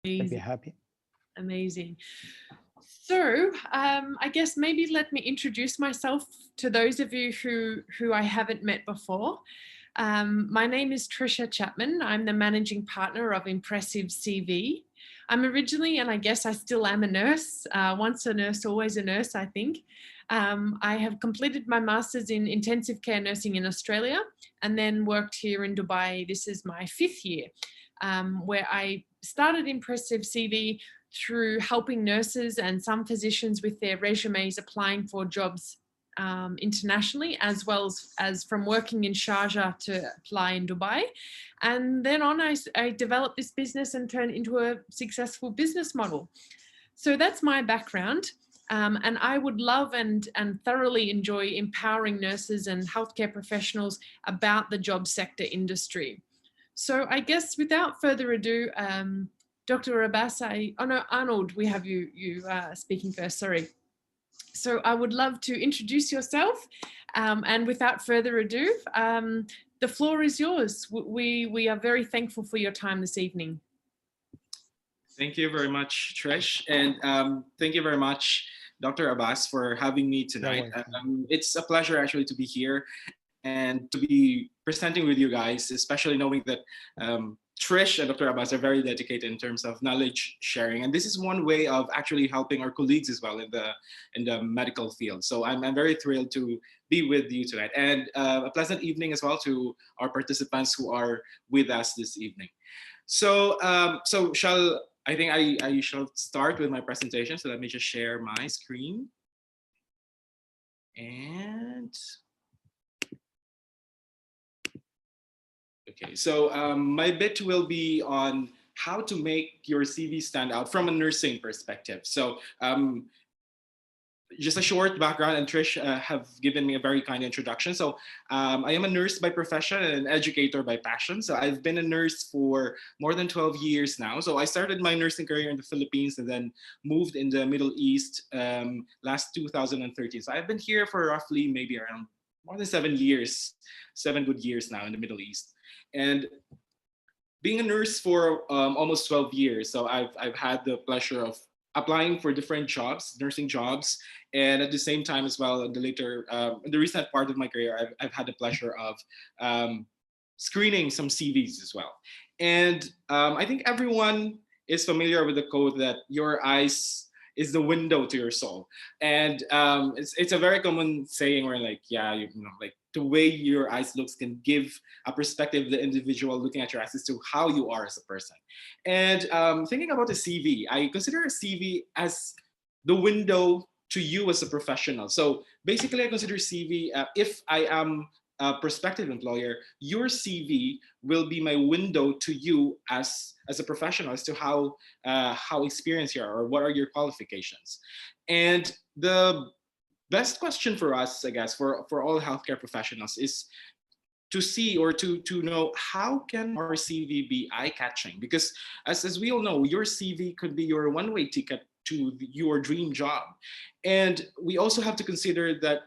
I'd be happy. Amazing. So I guess maybe let me introduce myself to those of you who I haven't met before. My name is Trisha Chapman. I'm the managing partner of Impressive CV. I'm originally, and I guess I still am, a nurse. Once a nurse, always a nurse, I think. I have completed my master's in intensive care nursing in Australia and then worked here in Dubai. This is my 5th year, where I started Impressive CV through helping nurses and some physicians with their resumes applying for jobs internationally, as well as from working in Sharjah to apply in Dubai. And then on, I developed this business and turned into a successful business model. So that's my background. And I would love and thoroughly enjoy empowering nurses and healthcare professionals about the job sector industry. So I guess without further ado, Dr. Abbas, Arnold, we have you speaking first, sorry. So I would love to introduce yourself, and without further ado, the floor is yours. We are very thankful for your time this evening. Thank you very much, Trish, and thank you very much, Dr. Abbas, for having me tonight. It's a pleasure actually to be here and to be presenting with you guys, especially knowing that Trish and Dr. Abbas are very dedicated in terms of knowledge sharing, and this is one way of actually helping our colleagues as well in the medical field. So I'm very thrilled to be with you tonight, and a pleasant evening as well to our participants who are with us this evening. So I think I shall start with my presentation. So let me just share my screen. And okay, so my bit will be on how to make your CV stand out from a nursing perspective. So just a short background, and Trish have given me a very kind introduction. So I am a nurse by profession and an educator by passion. So I've been a nurse for more than 12 years now. So I started my nursing career in the Philippines and then moved in the Middle East last 2013. So I've been here for roughly maybe around more than 7 years, 7 good years now in the Middle East. And being a nurse for almost 12 years, so I've had the pleasure of applying for different jobs, nursing jobs, and at the same time as well, in the recent part of my career, I've had the pleasure of screening some CVs as well. And I think everyone is familiar with the quote that your eyes is the window to your soul. And it's a very common saying where like, yeah, like the way your eyes looks can give a perspective of the individual looking at your eyes as to how you are as a person. And thinking about a CV, I consider a CV as the window to you as a professional. So basically I consider CV, if I am a prospective employer, your CV will be my window to you as a professional as to how experienced you are or what are your qualifications. And the best question for us, I guess, for all healthcare professionals is to see or to know how can our CV be eye-catching? Because as we all know, your CV could be your one-way ticket to your dream job. And we also have to consider that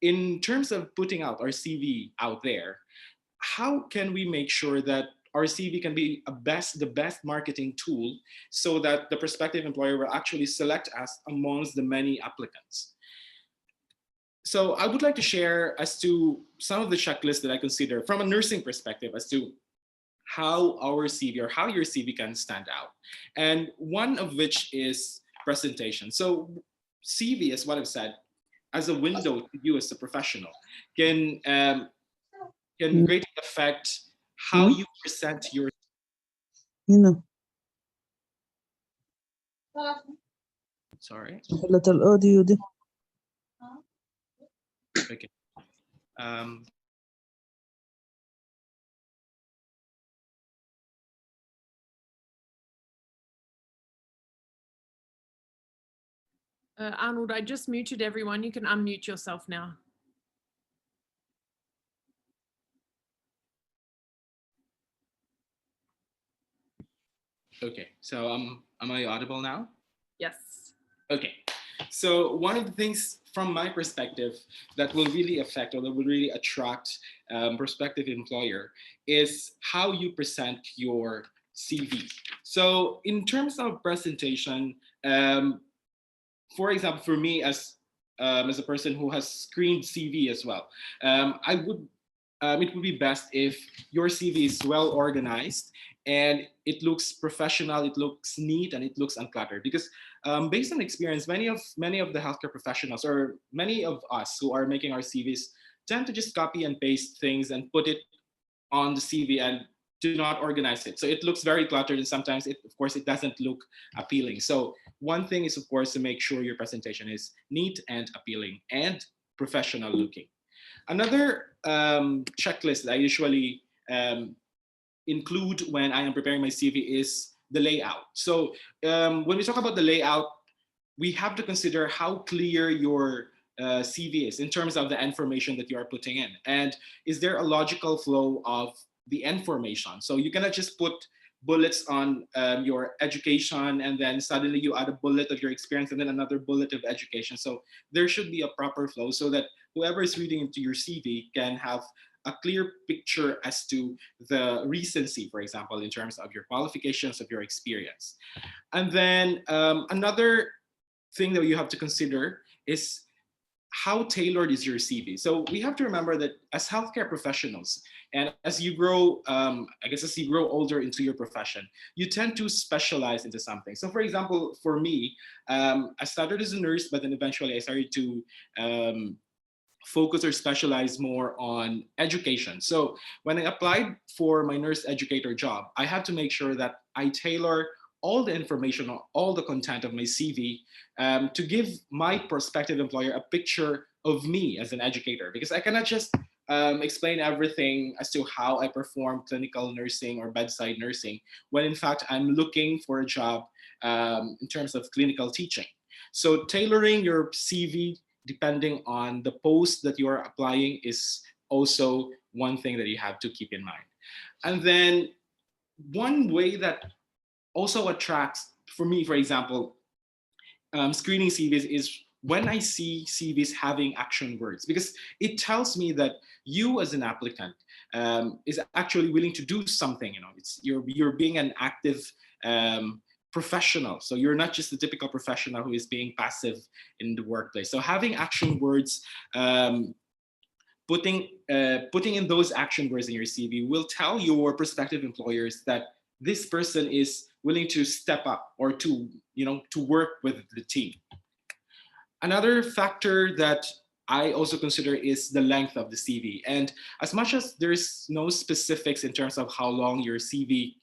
in terms of putting out our CV out there, how can we make sure that our CV can be the best marketing tool so that the prospective employer will actually select us amongst the many applicants? So I would like to share as to some of the checklists that I consider from a nursing perspective as to how our CV or how your CV can stand out. And one of which is presentation. So CV, as what I've said, as a window to you as a professional, can greatly affect how you present your. Sorry. Okay. Arnold, I just muted everyone. You can unmute yourself now. Okay, so am I audible now? Yes. Okay, so one of the things from my perspective that will really affect or that will really attract prospective employer is how you present your CV. So in terms of presentation, for example, for me as a person who has screened CV as well, I would it would be best if your CV is well organized and it looks professional, it looks neat, and it looks uncluttered. Because based on experience, many of the healthcare professionals or many of us who are making our CVs tend to just copy and paste things and put it on the CV and do not organize it. So it looks very cluttered, and sometimes of course, it doesn't look appealing. So one thing is, of course, to make sure your presentation is neat and appealing and professional looking. Another checklist that I usually include when I am preparing my CV is the layout. So when we talk about the layout, we have to consider how clear your CV is in terms of the information that you are putting in. And is there a logical flow of the information? So you cannot just put bullets on your education and then suddenly you add a bullet of your experience and then another bullet of education. So there should be a proper flow so that whoever is reading into your CV can have a clear picture as to the recency, for example, in terms of your qualifications, of your experience. And then another thing that you have to consider is how tailored is your CV? So we have to remember that as healthcare professionals, and as you grow, I guess as you grow older into your profession, you tend to specialize into something. So for example, for me, I started as a nurse, but then eventually I started to focus or specialize more on education. So when I applied for my nurse educator job, I had to make sure that I tailor all the information or all the content of my CV to give my prospective employer a picture of me as an educator, because I cannot just explain everything as to how I perform clinical nursing or bedside nursing when in fact I'm looking for a job in terms of clinical teaching. So tailoring your CV depending on the post that you are applying is also one thing that you have to keep in mind. And then one way that also attracts, for me, for example, screening CVs is when I see CVs having action words, because it tells me that you as an applicant is actually willing to do something. You know, you're being an active professional. So you're not just the typical professional who is being passive in the workplace. So having action words, putting in those action words in your CV will tell your prospective employers that this person is willing to step up or to work with the team. Another factor that I also consider is the length of the CV. And as much as there's no specifics in terms of how long your CV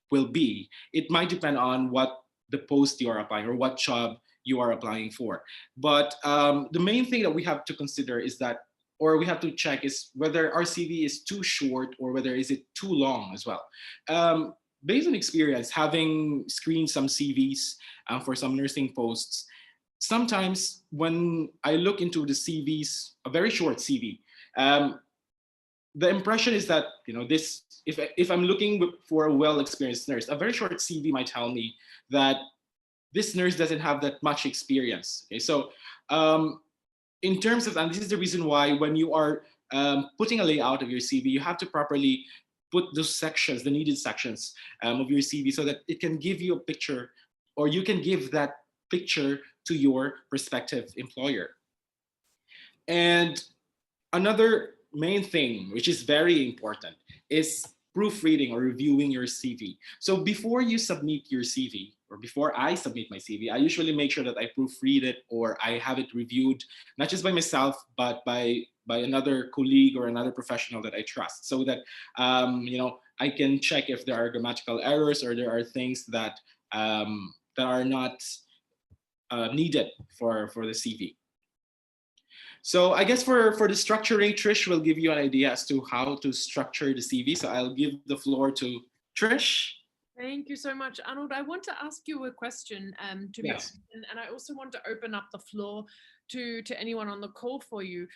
will be, it might depend on what the post you are applying or what job you are applying for. But the main thing that we have to consider is that, or we have to check, is whether our CV is too short or whether is it too long as well. Based on experience, having screened some CVs for some nursing posts, sometimes when I look into the CVs, a very short CV, the impression is that this, if I'm looking for a well-experienced nurse, a very short CV might tell me that this nurse doesn't have that much experience. Okay, so in terms of, and this is the reason why when you are putting a layout of your CV, you have to properly put those sections, the needed sections of your CV, so that it can give you a picture, or you can give that picture to your prospective employer. And another main thing, which is very important, is proofreading or reviewing your CV. So before you submit your CV, or before I submit my CV, I usually make sure that I proofread it or I have it reviewed, not just by myself, but by another colleague or another professional that I trust, so that I can check if there are grammatical errors or there are things that that are not needed for the CV. So I guess for the structuring, Trish will give you an idea as to how to structure the CV. So I'll give the floor to Trish. Thank you so much, Arnold. I want to ask you a question, to be Yes. honest, and I also want to open up the floor to anyone on the call for you.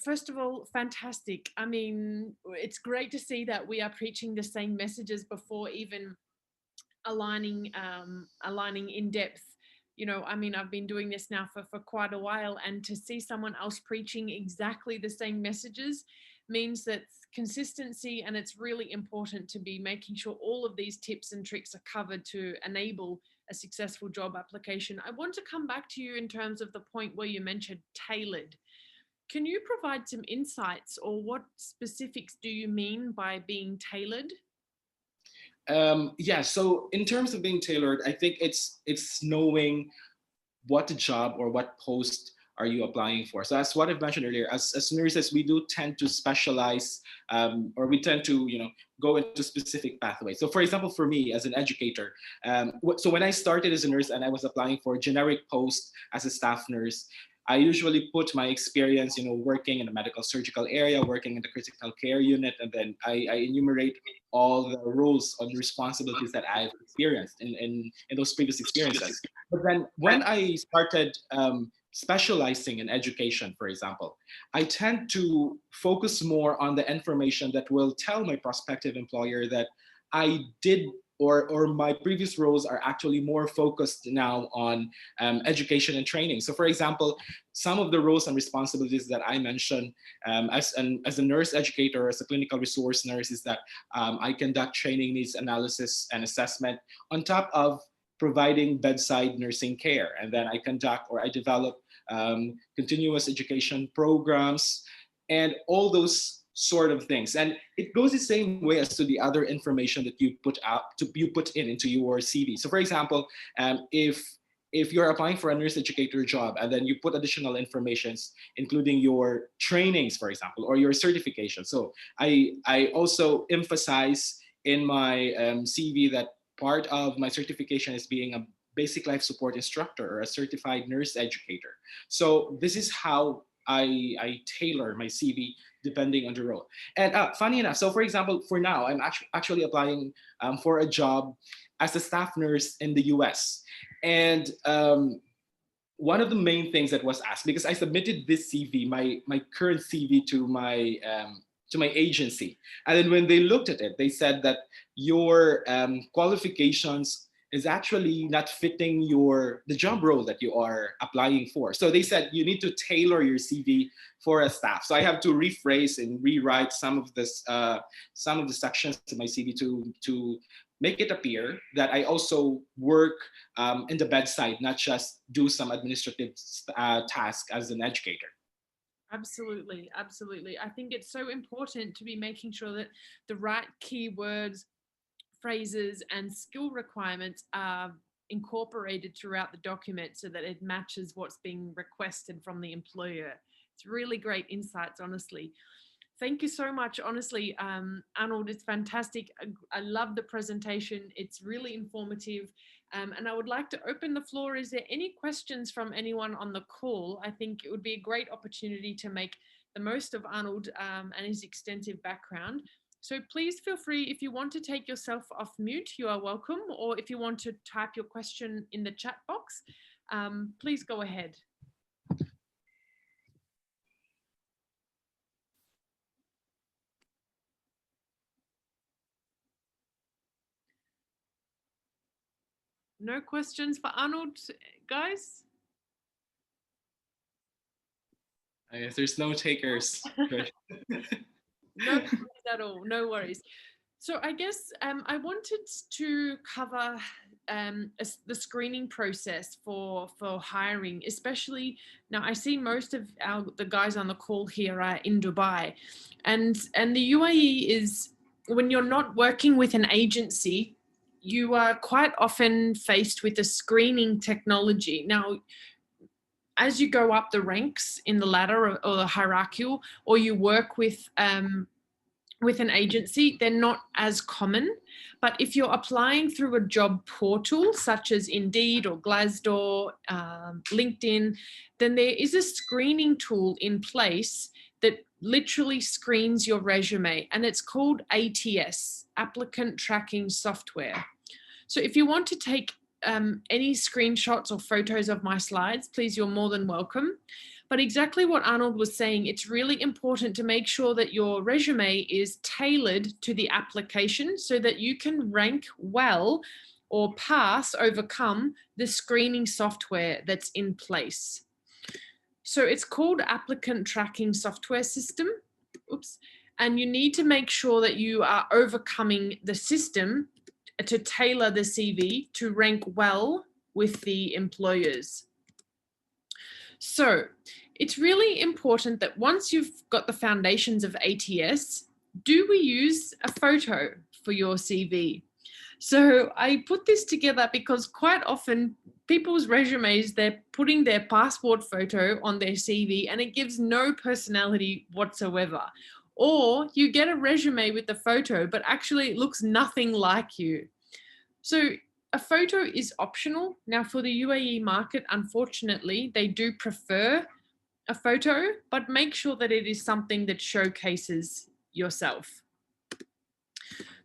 First of all, fantastic. I mean, it's great to see that we are preaching the same messages before even aligning in depth. I mean, I've been doing this now for quite a while, and to see someone else preaching exactly the same messages, means that consistency, and it's really important to be making sure all of these tips and tricks are covered to enable a successful job application. I want to come back to you in terms of the point where you mentioned tailored. Can you provide some insights, or what specifics do you mean by being tailored? Yeah, so in terms of being tailored, I think it's knowing what job or what post are you applying for. So that's what I've mentioned earlier. As nurses, we do tend to specialize, or we tend to, go into specific pathways. So for example, for me as an educator, so when I started as a nurse and I was applying for a generic post as a staff nurse, I usually put my experience, working in the medical surgical area, working in the critical care unit, and then I enumerate all the roles and responsibilities that I've experienced in those previous experiences. But then when I started specializing in education, for example, I tend to focus more on the information that will tell my prospective employer that I did, or my previous roles are actually more focused now on education and training. So for example, some of the roles and responsibilities that I mentioned as a nurse educator, as a clinical resource nurse, is that I conduct training needs analysis and assessment on top of providing bedside nursing care. And then I conduct, or I develop continuous education programs and all those sort of things. And it goes the same way as to the other information that you put in into your CV. So for example, if you're applying for a nurse educator job and then you put additional informations, including your trainings, for example, or your certification. So I also emphasize in my CV that part of my certification is being a basic life support instructor or a certified nurse educator. So this is how I tailor my CV depending on the role. And funny enough, so for example, for now, I'm actually applying for a job as a staff nurse in the US. And one of the main things that was asked, because I submitted this CV, my current CV to my agency. And then when they looked at it, they said that your qualifications is actually not fitting the job role that you are applying for. So they said you need to tailor your CV for a staff. So I have to rephrase and rewrite some of the sections in my CV to make it appear that I also work in the bedside, not just do some administrative task as an educator. Absolutely, absolutely. I think it's so important to be making sure that the right keywords, phrases, and skill requirements are incorporated throughout the document so that it matches what's being requested from the employer. It's really great insights, honestly. Thank you so much. Honestly, Arnold, it's fantastic. I love the presentation. It's really informative. And I would like to open the floor. Is there any questions from anyone on the call? I think it would be a great opportunity to make the most of Arnold and his extensive background. So please feel free, if you want to take yourself off mute, you are welcome. Or if you want to type your question in the chat box, please go ahead. No questions for Arnold, guys? I guess there's no takers. No worries at all, no worries. So I guess I wanted to cover the screening process for hiring, especially now. I see most of the guys on the call here are in Dubai, and the UAE is, when you're not working with an agency, you are quite often faced with a screening technology. Now, as you go up the ranks in the ladder or the hierarchical, or you work with an agency, they're not as common. But if you're applying through a job portal such as Indeed or Glassdoor, LinkedIn, then there is a screening tool in place that literally screens your resume, and it's called ATS, Applicant Tracking Software. So if you want to take any screenshots or photos of my slides, please, you're more than welcome. But exactly what Arnold was saying, it's really important to make sure that your resume is tailored to the application so that you can rank well or overcome the screening software that's in place. So it's called Applicant Tracking Software System. oops, and you need to make sure that you are overcoming the system to tailor the CV to rank well with the employers. So it's really important that once you've got the foundations of ATS, do we use a photo for your CV? So I put this together because quite often people's resumes, they're putting their passport photo on their CV and it gives no personality whatsoever. Or you get a resume with the photo, but actually it looks nothing like you. So a photo is optional. Now for the UAE market, unfortunately, they do prefer a photo, but make sure that it is something that showcases yourself.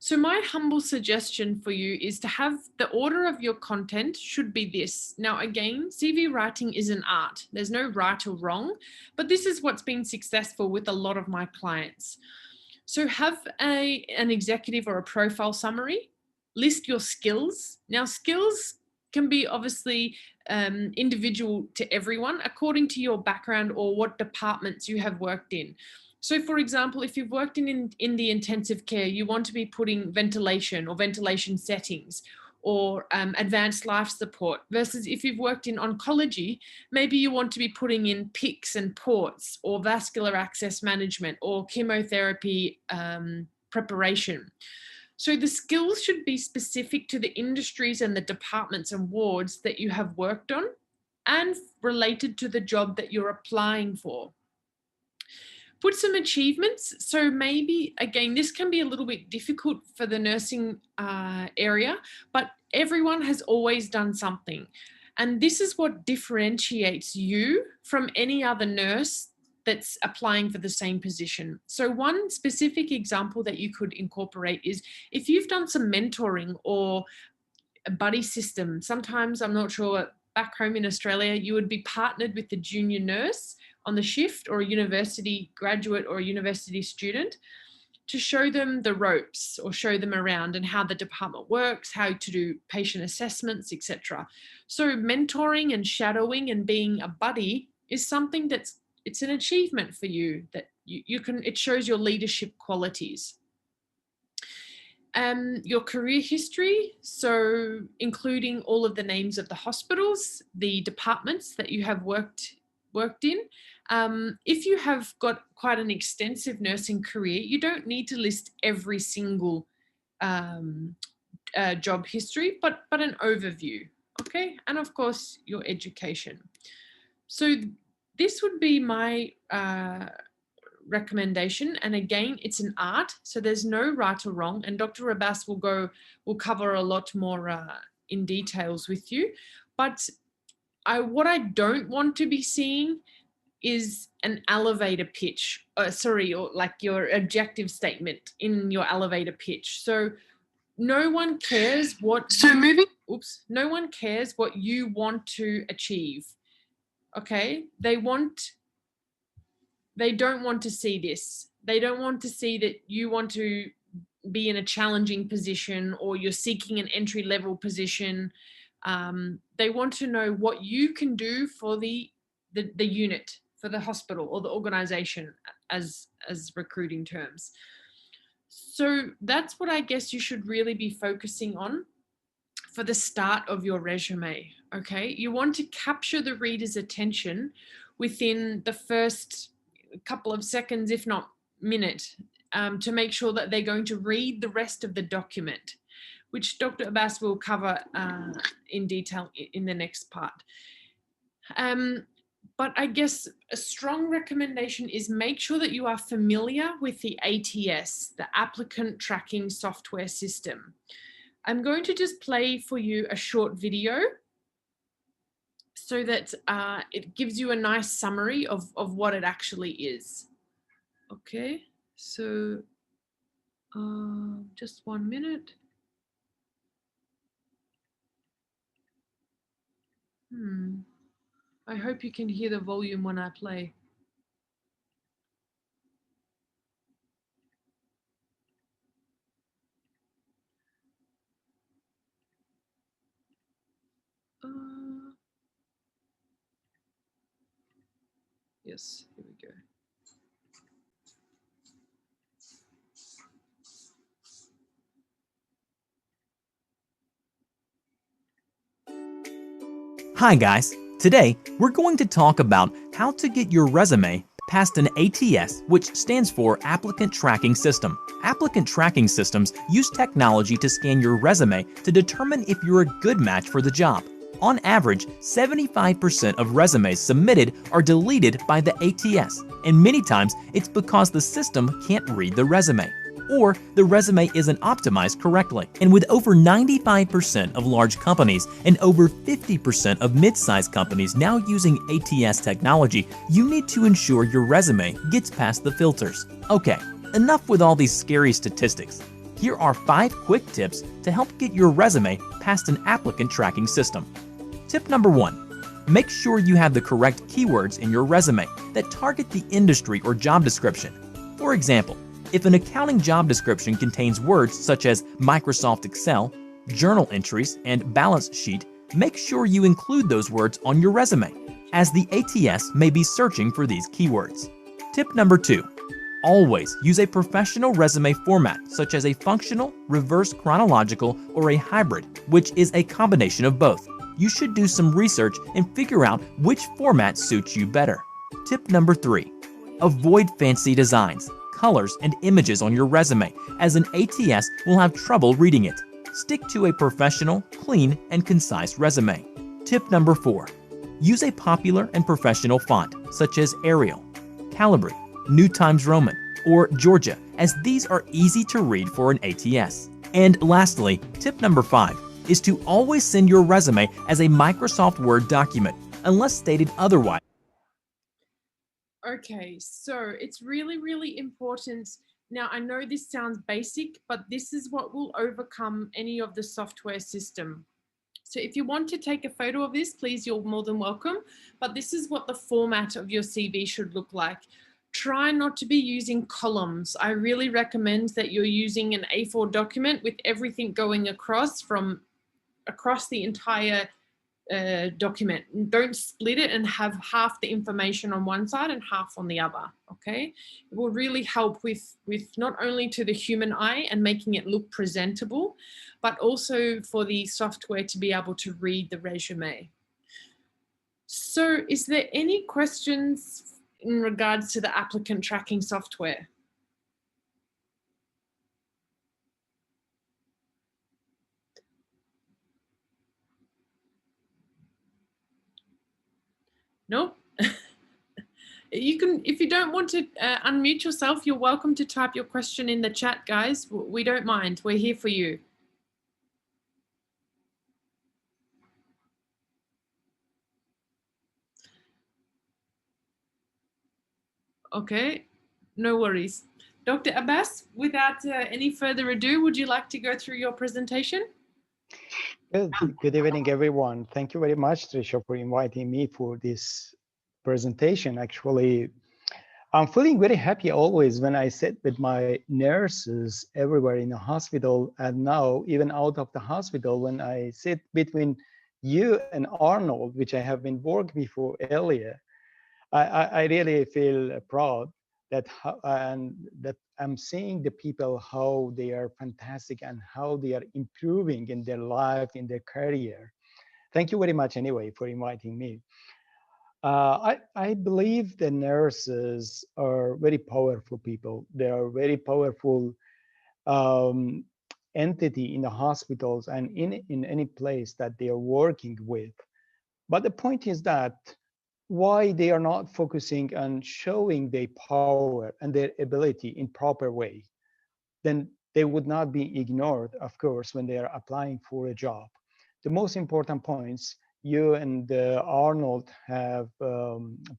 So my humble suggestion for you is to have the order of your content should be this. Now, again, CV writing is an art. There's no right or wrong, but this is what's been successful with a lot of my clients. So have an executive or a profile summary, list your skills. Now, skills can be obviously individual to everyone according to your background or what departments you have worked in. So for example, if you've worked in the intensive care, you want to be putting ventilation or ventilation settings or advanced life support, versus if you've worked in oncology, maybe you want to be putting in PICS and ports or vascular access management or chemotherapy preparation. So the skills should be specific to the industries and the departments and wards that you have worked on and related to the job that you're applying for. Put some achievements. So maybe, again, this can be a little bit difficult for the nursing area, but everyone has always done something. And this is what differentiates you from any other nurse that's applying for the same position. So one specific example that you could incorporate is if you've done some mentoring or a buddy system. Sometimes, I'm not sure, back home in Australia, you would be partnered with the junior nurse on the shift or a university graduate or a university student to show them the ropes or show them around and how the department works, how to do patient assessments, etc. So mentoring and shadowing and being a buddy is something it's an achievement for you that you can, it shows your leadership qualities. Your career history, so including all of the names of the hospitals, the departments that you have worked in. If you have got quite an extensive nursing career, you don't need to list every single job history, but an overview, okay? And of course, your education. So this would be my recommendation, and again, it's an art, so there's no right or wrong, and Dr. Abbas will cover a lot more in details with you. But what I don't want to be seeing is an elevator pitch, or like your objective statement in your elevator pitch. So no one cares what no one cares what you want to achieve. Okay, they don't want to see this. They don't want to see that you want to be in a challenging position or you're seeking an entry level position. They want to know what you can do for the unit, for the hospital or the organization, as recruiting terms. So that's what I guess you should really be focusing on for the start of your resume. Okay, you want to capture the reader's attention within the first couple of seconds, if not minute, to make sure that they're going to read the rest of the document, which Dr. Abbas will cover in detail in the next part. But I guess a strong recommendation is make sure that you are familiar with the ATS, the applicant tracking software system. I'm going to just play for you a short video so that it gives you a nice summary of what it actually is. Okay, so just 1 minute. I hope you can hear the volume when I play. Yes, here we go. Hi guys, today we're going to talk about how to get your resume past an ATS, which stands for Applicant Tracking System. Applicant tracking systems use technology to scan your resume to determine if you're a good match for the job. On average, 75% of resumes submitted are deleted by the ATS, and many times it's because the system can't read the resume, or the resume isn't optimized correctly. And with over 95% of large companies and over 50% of mid-sized companies now using ATS technology, you need to ensure your resume gets past the filters. Okay, enough with all these scary statistics. Here are 5 quick tips to help get your resume past an applicant tracking system. Tip number 1. Make sure you have the correct keywords in your resume that target the industry or job description. For example, if an accounting job description contains words such as Microsoft Excel, journal entries, and balance sheet, make sure you include those words on your resume, as the ATS may be searching for these keywords. Tip number 2. Always use a professional resume format such as a functional, reverse chronological, or a hybrid, which is a combination of both. You should do some research and figure out which format suits you better. Tip number 3. Avoid fancy designs, colors, and images on your resume, as an ATS will have trouble reading it. Stick to a professional, clean, and concise resume. Tip number 4. Use a popular and professional font, such as Arial, Calibri, New Times Roman, or Georgia, as these are easy to read for an ATS. And lastly, tip number 5 is to always send your resume as a Microsoft Word document, unless stated otherwise. Okay, so it's really, really important. Now, I know this sounds basic, but this is what will overcome any of the software system. So if you want to take a photo of this, please, you're more than welcome. But this is what the format of your CV should look like. Try not to be using columns. I really recommend that you're using an A4 document with everything going across the entire document. Don't split it and have half the information on one side and half on the other. Okay, it will really help with not only to the human eye and making it look presentable, but also for the software to be able to read the resume. So is there any questions in regards to the applicant tracking software? Nope. You can, if you don't want to unmute yourself, you're welcome to type your question in the chat, guys. We don't mind. We're here for you. Okay, no worries. Dr. Abbas, without any further ado, would you like to go through your presentation? Good evening, everyone. Thank you very much, Trisha, for inviting me for this presentation. Actually, I'm feeling very happy always when I sit with my nurses everywhere in the hospital, and now even out of the hospital when I sit between you and Arnold, which I have been working before earlier. I really feel proud that that I'm seeing the people how they are fantastic and how they are improving in their life, in their career. Thank you very much anyway for inviting me. I believe the nurses are very powerful people. They are very powerful um, entity in the hospitals and in any place that they are working with. But the point is that why they are not focusing on showing their power and their ability in proper way, then they would not be ignored, of course, when they are applying for a job. The most important points you and Arnold have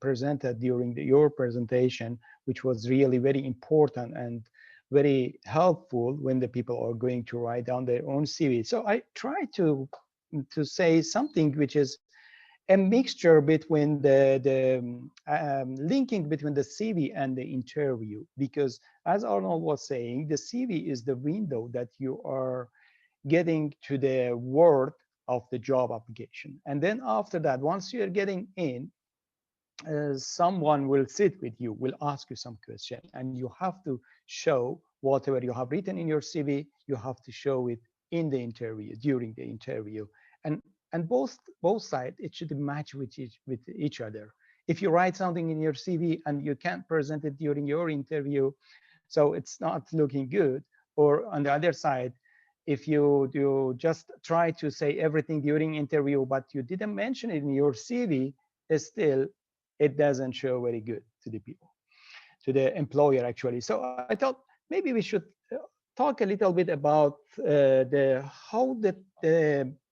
presented during your presentation, which was really very important and very helpful when the people are going to write down their own CV. So I try to say something which is a mixture between the linking between the CV and the interview, because as Arnold was saying, the CV is the window that you are getting to the world of the job application. And then after that, once you're getting in, someone will sit with you, will ask you some question, and you have to show whatever you have written in your CV, you have to show it in the interview, during the interview. And and both sides, it should match with each other. If you write something in your CV and you can't present it during your interview, so it's not looking good. Or on the other side, if you just try to say everything during interview, but you didn't mention it in your CV, still it doesn't show very good to the people, to the employer actually. So I thought maybe we should talk a little bit about the how the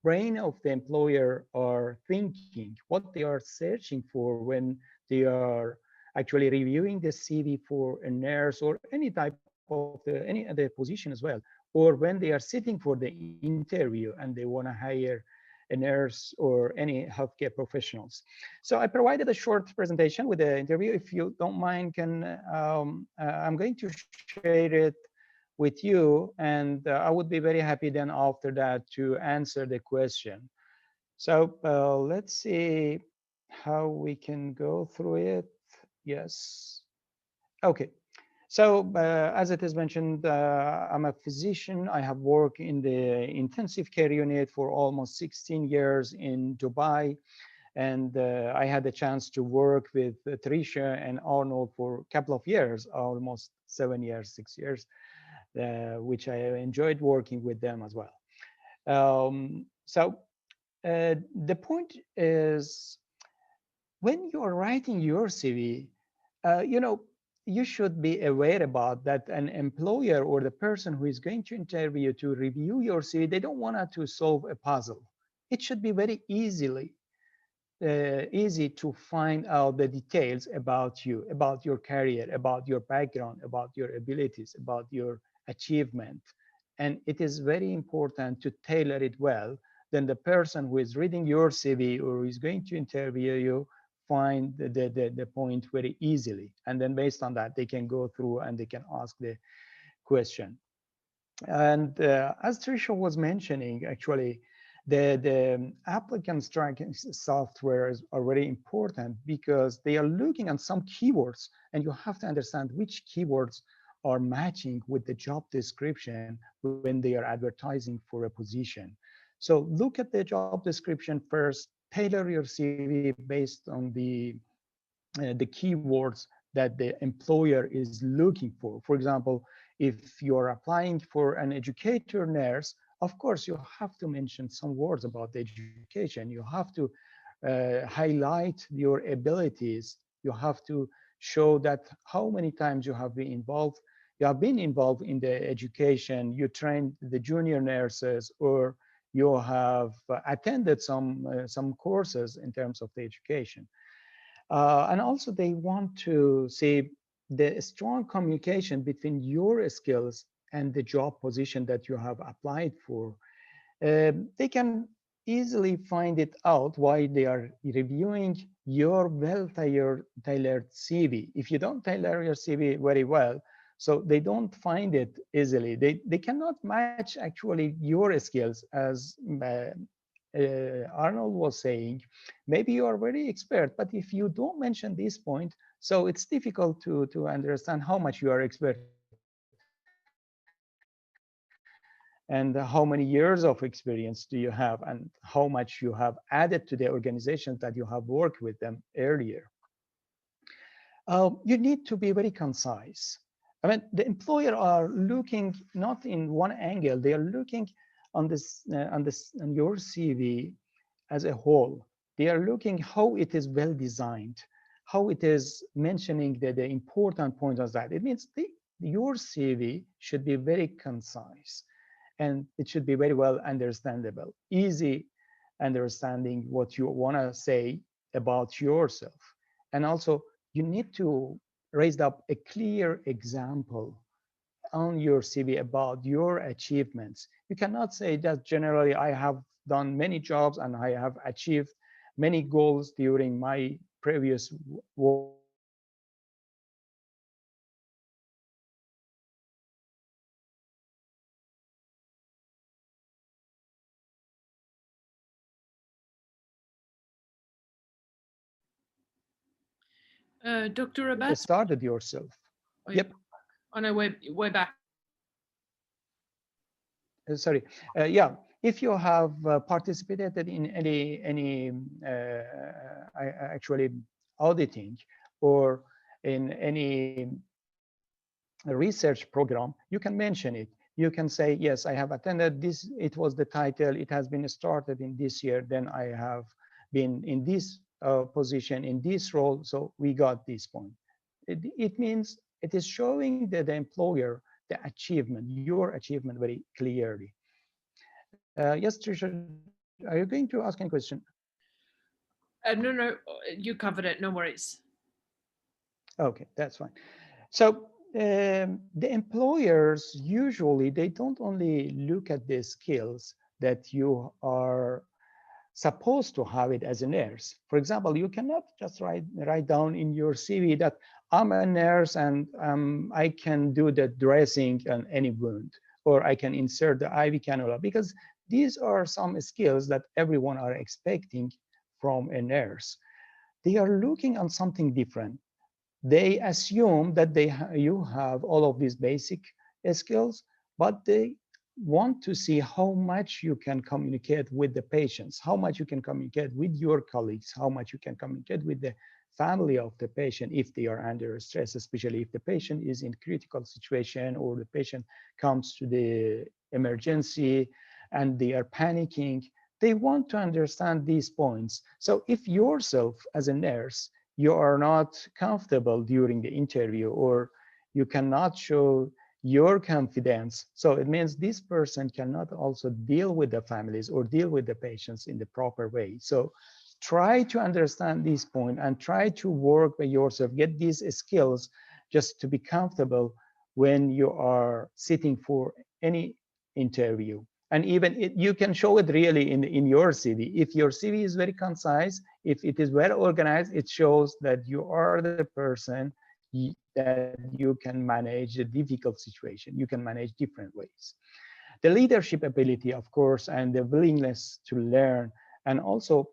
brain of the employer are thinking, what they are searching for when they are actually reviewing the CV for a nurse or any type of any other position as well, or when they are sitting for the interview and they want to hire a nurse or any healthcare professionals. So I provided a short presentation with the interview. If you don't mind, I'm going to share it with you, and I would be very happy then after that to answer the question. So let's see how we can go through it. Yes. Okay. So as it is mentioned, I'm a physician. I have worked in the intensive care unit for almost 16 years in Dubai. And I had the chance to work with Tricia and Arnold for a couple of years, almost 7 years, 6 years, which I enjoyed working with them as well. So the point is, when you are writing your CV, you know, you should be aware about that an employer or the person who is going to interview to review your CV, they don't want to solve a puzzle. It should be very easy to find out the details about you, about your career, about your background, about your abilities, about your achievement. And it is very important to tailor it well. Then the person who is reading your CV or is going to interview you find the point very easily. And then based on that, they can go through and they can ask the question. And as Tricia was mentioning, actually, the applicants tracking software are very important because they are looking at some keywords, and you have to understand which keywords are matching with the job description when they are advertising for a position. So look at the job description first, tailor your CV based on the keywords that the employer is looking for. For example, if you're applying for an educator nurse, of course, you have to mention some words about the education. You have to highlight your abilities. You have to show that how many times you have been involved. You have been involved in the education. You trained the junior nurses, or you have attended some courses in terms of the education. And also they want to see the strong communication between your skills and the job position that you have applied for. They can easily find it out why they are reviewing your well-tailored CV. If you don't tailor your CV very well, so they don't find it easily. They cannot match actually your skills, as Arnold was saying. Maybe you are very expert, but if you don't mention this point, so it's difficult to understand how much you are expert and how many years of experience do you have and how much you have added to the organizations that you have worked with them earlier. You need to be very concise. I mean, the employer are looking not in one angle; they are looking on your CV as a whole. They are looking how it is well designed, how it is mentioning the important points of that. It means your CV should be very concise, and it should be very well understandable, easy understanding what you want to say about yourself. And also, you need to raise up a clear example on your CV about your achievements. You cannot say that generally I have done many jobs and I have achieved many goals during my previous work. You have to mention the Dr. Abbas? started yourself. Oh, Yep. oh no, we're back. Sorry. Yeah. If you have participated in any actually auditing or in any research program, you can mention it. You can say, yes, I have attended this. It was the title. It has been started in this year. Then I have been in this position, in this role. So we got this point. It means it is showing the employer the achievement, your achievement very clearly. Yes, Trisha, are you going to ask any question? No, you covered it. No worries. Okay, that's fine. So the employers usually they don't only look at the skills that you are supposed to have it as a nurse. For example, you cannot just write down in your CV that I'm a nurse and I can do the dressing on any wound, or I can insert the IV cannula, because these are some skills that everyone are expecting from a nurse. They are looking on something different. They assume that you have all of these basic skills, but they want to see how much you can communicate with the patients, how much you can communicate with your colleagues, how much you can communicate with the family of the patient if they are under stress, especially if the patient is in critical situation or the patient comes to the emergency and they are panicking. They want to understand these points. So if yourself as a nurse you are not comfortable during the interview, or you cannot show your confidence, so it means this person cannot also deal with the families or deal with the patients in the proper way. So try to understand this point and try to work by yourself, get these skills just to be comfortable when you are sitting for any interview. And even you can show it really in your CV. If your CV is very concise, if it is well organized, it shows that you are the person that you can manage a difficult situation. You can manage different ways. The leadership ability, of course, and the willingness to learn, and also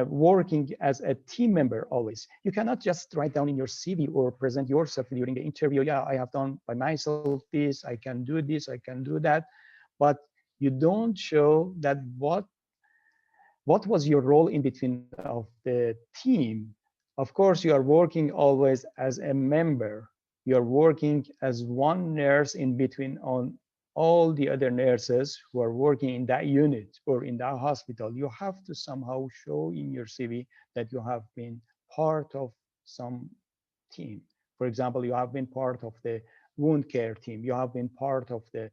working as a team member always. You cannot just write down in your CV or present yourself during the interview, yeah, I have done by myself this, I can do this, I can do that. But you don't show that what was your role in between of the team. Of course, you are working always as a member. You're working as one nurse in between on all the other nurses who are working in that unit or in that hospital. You have to somehow show in your CV that you have been part of some team. For example, you have been part of the wound care team. You have been part of the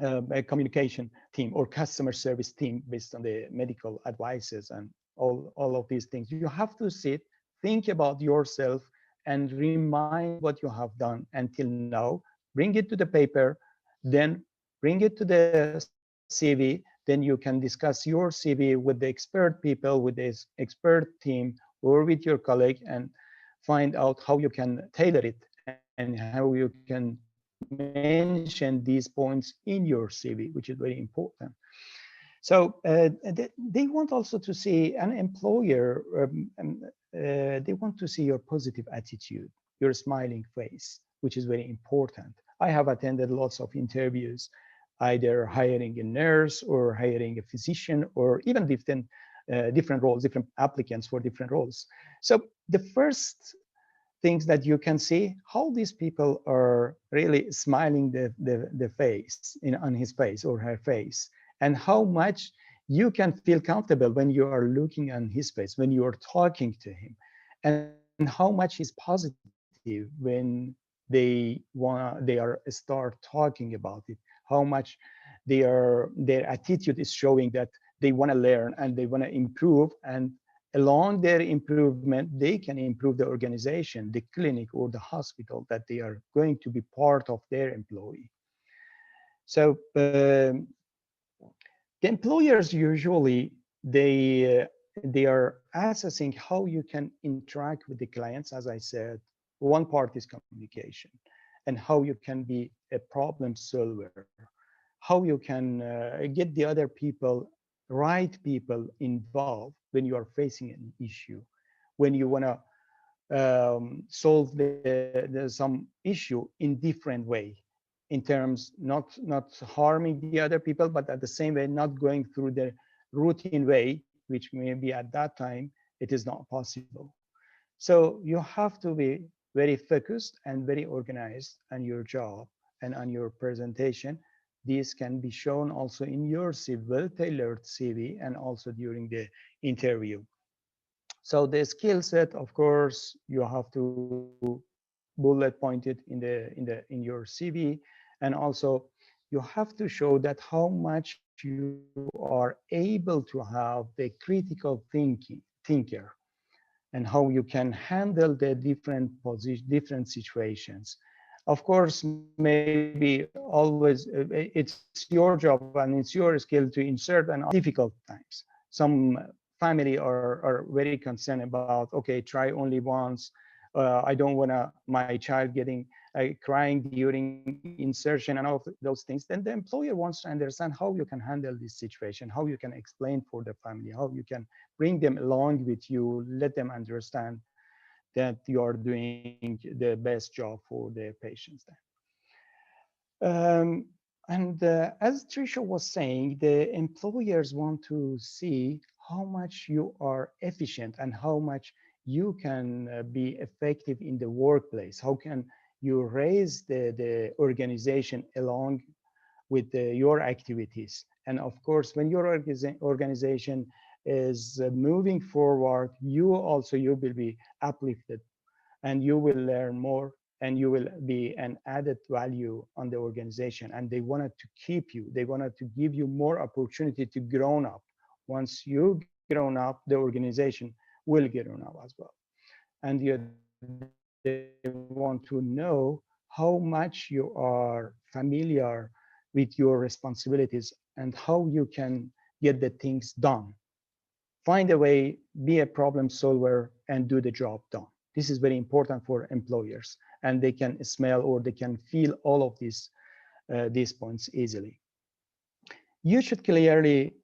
a communication team or customer service team based on the medical advices and all of these things. You have to sit, think about yourself, and remind what you have done until now, bring it to the paper, then bring it to the CV, then you can discuss your CV with the expert people, with the expert team, or with your colleague, and find out how you can tailor it and how you can mention these points in your CV, which is very important. So they want also to see an employer, they want to see your positive attitude, your smiling face, which is very important. I have attended lots of interviews, either hiring a nurse or hiring a physician, or even different roles, different applicants for different roles. So the first things that you can see how these people are really smiling the face on his face or her face, and how much you can feel comfortable when you are looking on his face, when you are talking to him, and how much he's positive when they are start talking about it, how much their attitude is showing that they want to learn and they want to improve, and along their improvement, they can improve the organization, the clinic, or the hospital that they are going to be part of their employee. So the employers usually they are assessing how you can interact with the clients. As I said, one part is communication, and how you can be a problem solver, how you can get the other people, right people involved when you are facing an issue, when you want to solve some issue in different way. in terms not harming the other people, but at the same way not going through the routine way, which maybe at that time it is not possible. So you have to be very focused and very organized on your job and on your presentation. This can be shown also in your CV, well-tailored CV, and also during the interview. So the skill set, of course, you have to bullet point it in your CV, and also you have to show that how much you are able to have the critical thinker, and how you can handle the different situations. Of course, maybe always it's your job and it's your skill to insert and difficult times. Some family are very concerned about, okay, try only once. I don't want to my child getting crying during insertion and all of those things. Then the employer wants to understand how you can handle this situation, how you can explain for the family, how you can bring them along with you, let them understand that you are doing the best job for the patients then. And as Trisha was saying, the employers want to see how much you are efficient and how much you can be effective in the workplace. How can you raise the organization along with your activities? And of course, when your organization is moving forward, you will be uplifted and you will learn more and you will be an added value on the organization, and they wanted to keep you, they wanted to give you more opportunity to grow up. Once you grown up, the organization will grow up as well, and they want to know how much you are familiar with your responsibilities and how you can get the things done. Find a way, be a problem solver, and do the job done. This is very important for employers, and they can smell or they can feel all of these points easily. You should clearly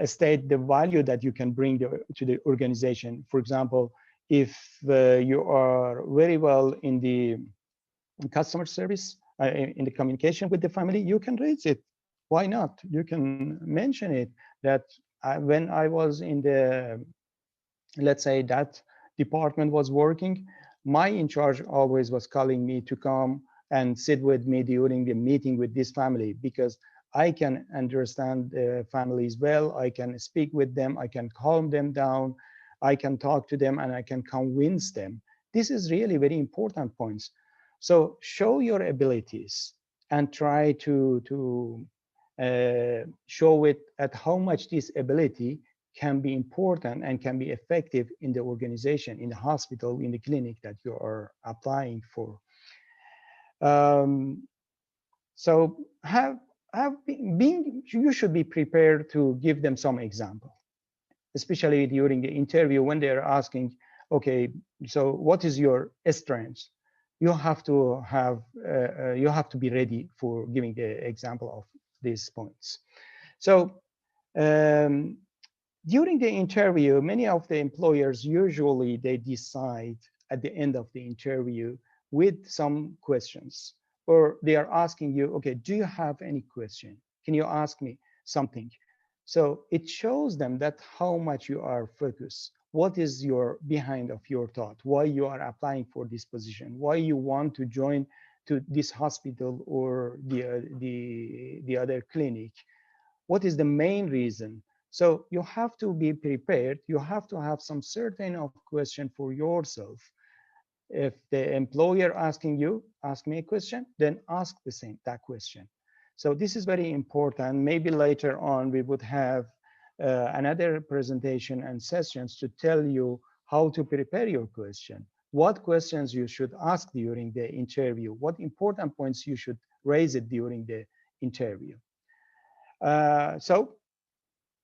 state the value that you can bring to the organization. For example, if you are very well in the customer service, in the communication with the family, you can raise it. Why not? You can mention it that when I was in the, let's say that department was working, my in charge always was calling me to come and sit with me during the meeting with this family, because I can understand the families well, I can speak with them, I can calm them down, I can talk to them, and I can convince them. This is really very important points. So show your abilities and try to show it at how much this ability can be important and can be effective in the organization, in the hospital, in the clinic that you are applying for. So you should be prepared to give them some example, especially during the interview when they're asking, okay, so what is your strength? You have to be ready for giving the example of these points. So during the interview, many of the employers usually they decide at the end of the interview with some questions, or they are asking you, okay, do you have any question? Can you ask me something? So it shows them that how much you are focused. What is your behind of your thought? Why you are applying for this position? Why you want to join to this hospital or the other clinic? What is the main reason? So you have to be prepared. You have to have some certain of question for yourself. If the employer asking you, ask me a question, then ask that question. So this is very important. Maybe later on we would have another presentation and sessions to tell you how to prepare your question, what questions you should ask during the interview, what important points you should raise it during the interview.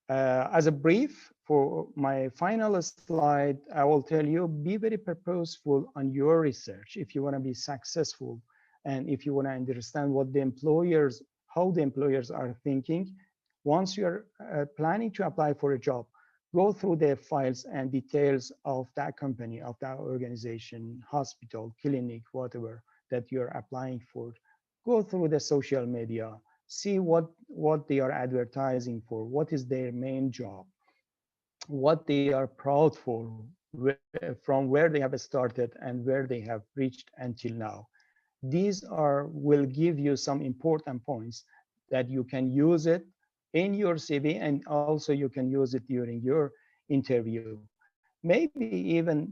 As a brief for my final slide, I will tell you, be very purposeful on your research if you want to be successful, and if you want to understand what the employers, how the employers are thinking. Once you're planning to apply for a job, go through the files and details of that company, of that organization, hospital, clinic, whatever that you're applying for. go through the social media, see what they are advertising for, what is their main job, what they are proud for, from where they have started and where they have reached until now. These are will give you some important points that you can use it in your CV, and also you can use it during your interview. Maybe even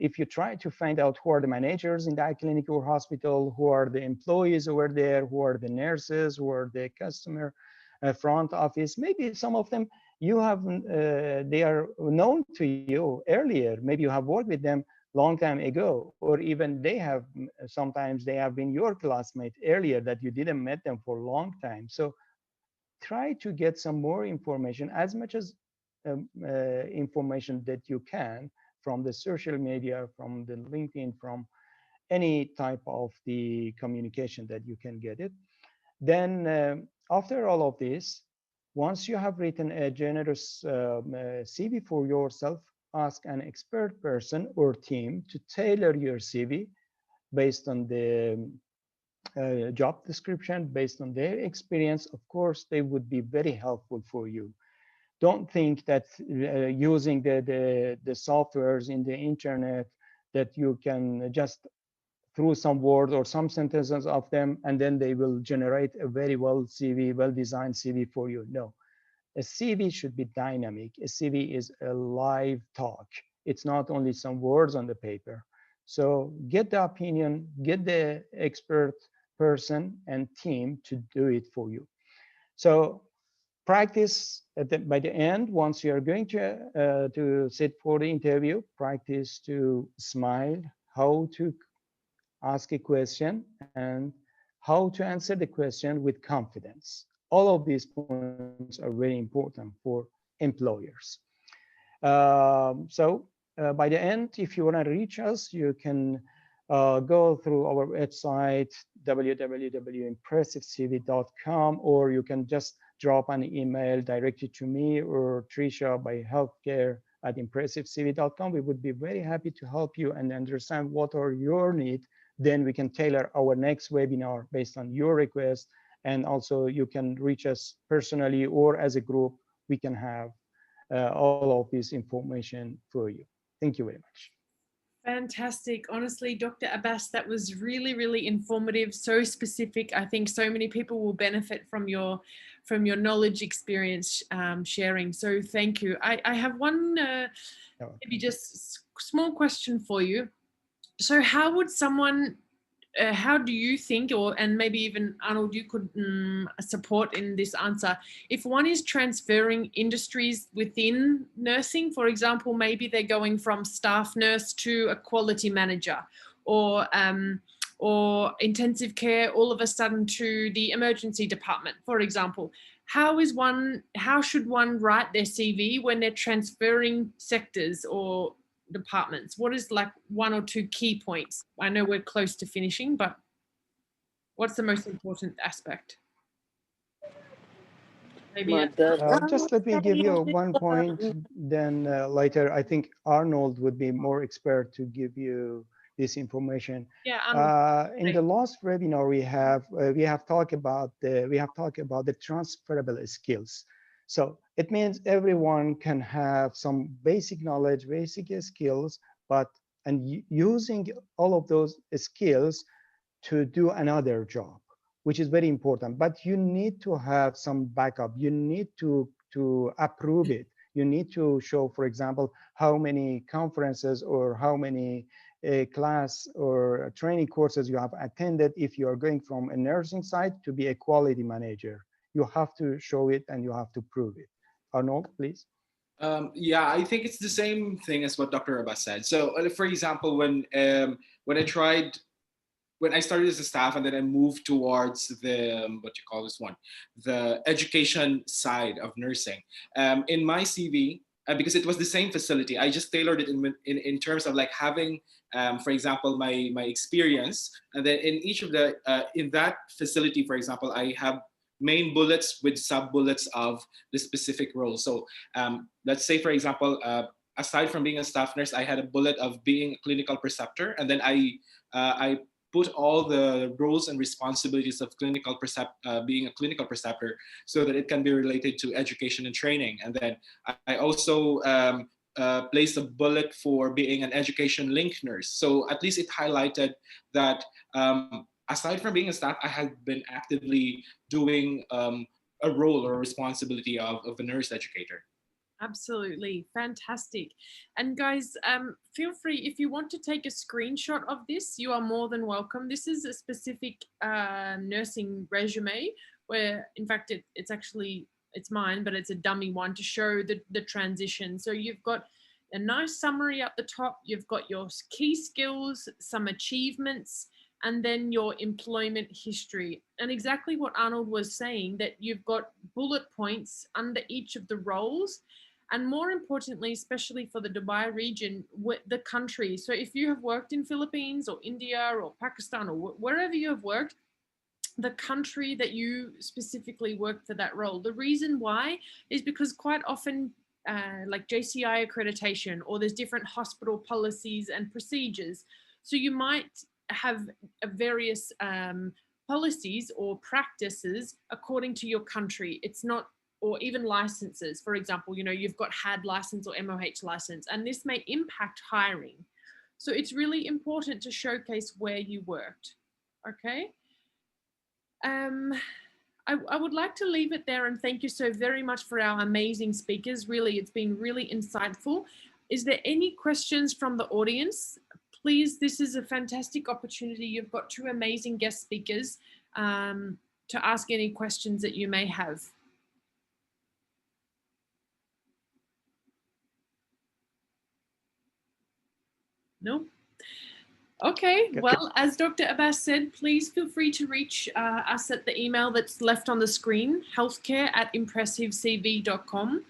if you try to find out who are the managers in that clinic or hospital, who are the employees over there, who are the nurses, who are the customer front office, maybe some of them you have they are known to you earlier. Maybe you have worked with them long time ago, or even they have sometimes they have been your classmate earlier that you didn't met them for a long time. So try to get some more information, as much as information that you can from the social media, from the LinkedIn, from any type of the communication that you can get it. Then after all of this, once you have written a generous CV for yourself, ask an expert person or team to tailor your CV based on the job description, based on their experience. Of course, they would be very helpful for you. Don't think that using the softwares in the internet that you can just through some words or some sentences of them, and then they will generate a very well designed CV for you. No, a CV should be dynamic. A CV is a live talk. It's not only some words on the paper. So get the opinion, get the expert person and team to do it for you. So practice by the end, once you are going to sit for the interview, practice to smile, how to ask a question, and how to answer the question with confidence. All of these points are very important for employers. By the end, if you want to reach us, you can go through our website, www.impressivecv.com, or you can just drop an email directly to me or Trisha by healthcare@impressivecv.com. We would be very happy to help you and understand what are your needs. Then we can tailor our next webinar based on your request. And also you can reach us personally or as a group. We can have all of this information for you. Thank you very much. Fantastic. Honestly, Dr. Abbas, that was really, really informative, so specific. I think so many people will benefit from your knowledge, experience sharing. So thank you. I have one maybe just small question for you. So how would someone, how do you think, and maybe even Arnold, you could support in this answer, if one is transferring industries within nursing, for example, maybe they're going from staff nurse to a quality manager, or intensive care all of a sudden to the emergency department, for example. How should one write their CV when they're transferring sectors or departments? What is like one or two key points? I know we're close to finishing, but what's the most important aspect? Maybe just let me give you one point, then later I think Arnold would be more expert to give you this information. Yeah, Arnold. In the last webinar we have talked about the transferable skills. So it means everyone can have some basic knowledge, basic skills, and using all of those skills to do another job, which is very important. But you need to have some backup. You need to approve it. You need to show, for example, how many conferences or how many class or training courses you have attended if you are going from a nursing side to be a quality manager. You have to show it and you have to prove it. Arnold, please. Yeah, I think it's the same thing as what Dr. Abbas said. So, for example, when I started as a staff and then I moved towards the the education side of nursing. In my CV, because it was the same facility, I just tailored it in terms of like having, for example, my experience, and then in each of the in that facility, for example, I have main bullets with sub bullets of the specific role. So let's say, for example, aside from being a staff nurse, I had a bullet of being a clinical preceptor, and then I put all the roles and responsibilities of being a clinical preceptor so that it can be related to education and training. And then I also placed a bullet for being an education link nurse. So at least it highlighted that aside from being a staff, I had been actively doing a role or responsibility of a nurse educator. Absolutely fantastic. And guys, feel free, if you want to take a screenshot of this, you are more than welcome. This is a specific nursing resume where, in fact, it's mine, but it's a dummy one to show the transition. So you've got a nice summary up the top, you've got your key skills, some achievements, and then your employment history. And exactly what Arnold was saying, that you've got bullet points under each of the roles. And more importantly, especially for the Dubai region, the country. So if you have worked in Philippines or India or Pakistan or wherever you have worked, the country that you specifically worked for that role. The reason why is because quite often, like JCI accreditation, or there's different hospital policies and procedures. So you might have various policies or practices according to your country. It's not, or even licenses. For example, you've got HAD license or MOH license, and this may impact hiring. So it's really important to showcase where you worked. Okay. I would like to leave it there, and thank you so very much for our amazing speakers. Really, it's been really insightful. Is there any questions from the audience? Please, this is a fantastic opportunity. You've got two amazing guest speakers to ask any questions that you may have. No? Okay, well, as Dr. Abbas said, please feel free to reach us at the email that's left on the screen, healthcare@impressivecv.com.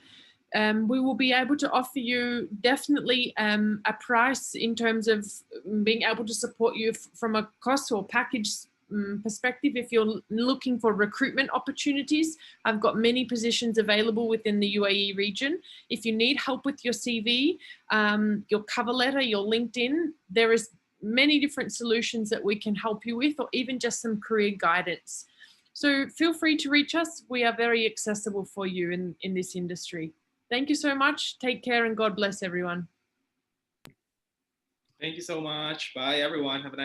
We will be able to offer you definitely a price in terms of being able to support you from a cost or package perspective. If you're looking for recruitment opportunities, I've got many positions available within the UAE region. If you need help with your CV, your cover letter, your LinkedIn, there is many different solutions that we can help you with, or even just some career guidance. So feel free to reach us. We are very accessible for you in this industry. Thank you so much. Take care and God bless everyone. Thank you so much. Bye, everyone. Have a nice